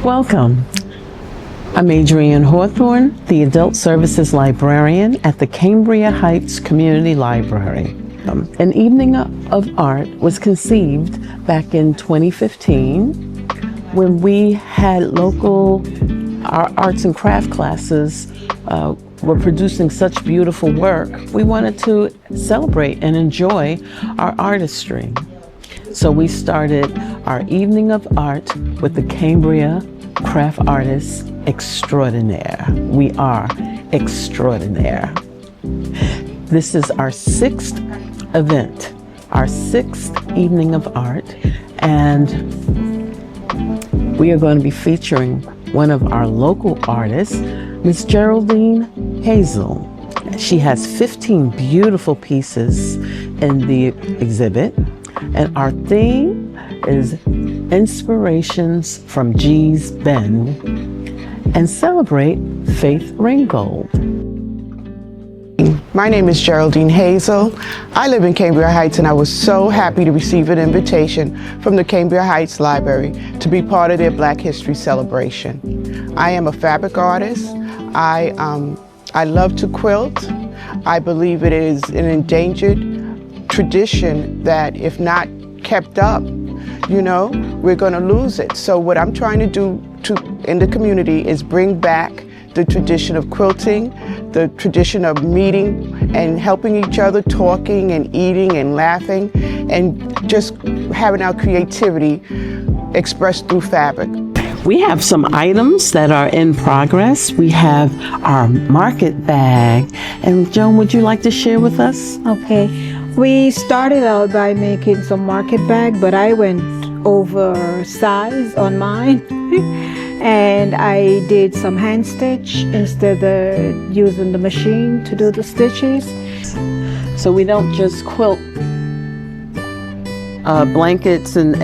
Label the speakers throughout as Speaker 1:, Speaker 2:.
Speaker 1: Welcome. I'm Adrienne Hawthorne, the Adult Services Librarian at the Cambria Heights Community Library. An Evening of Art was conceived back in 2015 when we had our arts and craft classes were producing such beautiful work. We wanted to celebrate and enjoy our artistry. So we started our Evening of Art with the Cambria Craft Artists Extraordinaire. We are extraordinaire. This is our 6th event, our 6th Evening of Art, and we are going to be featuring one of our local artists, Miss Geraldine Hazel. She has 15 beautiful pieces in the exhibit, and our theme is Inspirations from Gee's Bend, and celebrate Faith Ringgold.
Speaker 2: My name is Geraldine Hazel. I live in Cambria Heights, and I was so happy to receive an invitation from the Cambria Heights Library to be part of their Black History celebration. I am a fabric artist. I love to quilt. I believe it is an endangered tradition that if not kept up, we're going to lose it. So what I'm trying to do in the community is bring back the tradition of quilting, the tradition of meeting and helping each other, talking and eating and laughing, and just having our creativity expressed through fabric.
Speaker 1: We have some items that are in progress. We have our market bag. And Joan, would you like to share with us?
Speaker 3: Okay. We started out by making some market bag, but I went oversized on mine. And I did some hand stitch instead of using the machine to do the stitches.
Speaker 1: So we don't just quilt blankets and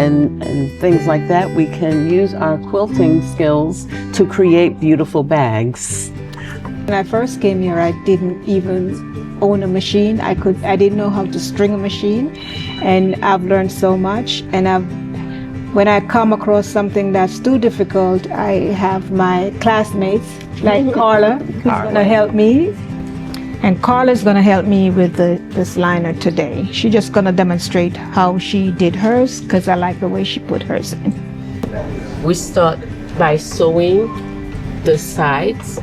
Speaker 1: things like that. We can use our quilting skills to create beautiful bags.
Speaker 3: When I first came here, I didn't even own a machine. I didn't know how to string a machine, and I've learned so much. And when I come across something that's too difficult, I have my classmates like Carla, who's going to help me. And Carla's going to help me with this liner today. She's just going to demonstrate how she did hers, because I like the way she put hers in.
Speaker 4: We start by sewing the sides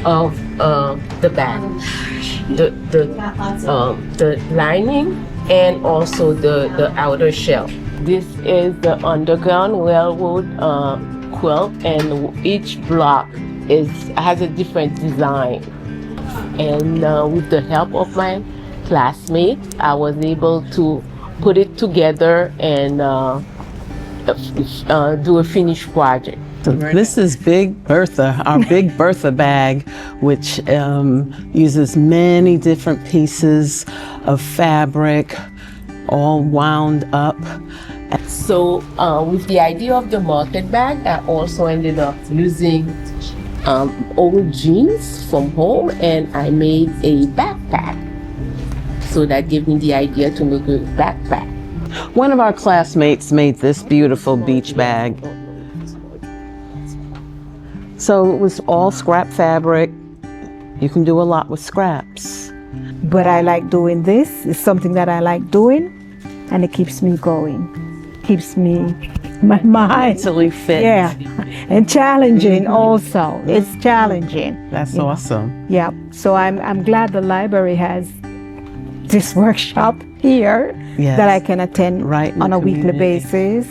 Speaker 4: of the bag, the lining, and also the outer shell. This is the Underground Railroad quilt, and each block has a different design. And with the help of my classmates, I was able to put it together and do a finished project.
Speaker 1: So this is Big Bertha, our Big Bertha bag, which uses many different pieces of fabric, all wound up.
Speaker 4: So with the idea of the market bag, I also ended up using old jeans from home, and I made a backpack. So that gave me the idea to make a backpack.
Speaker 1: One of our classmates made this beautiful beach bag. So it was all scrap fabric. You can do a lot with scraps.
Speaker 3: But I like doing this. It's something that I like doing, and it keeps me going. Keeps me, my mind.
Speaker 1: Mentally fit.
Speaker 3: Yeah, and challenging also. It's challenging.
Speaker 1: That's awesome.
Speaker 3: Yeah, so I'm glad the library has this workshop here that I can attend
Speaker 1: right
Speaker 3: on a weekly
Speaker 1: community.
Speaker 3: basis.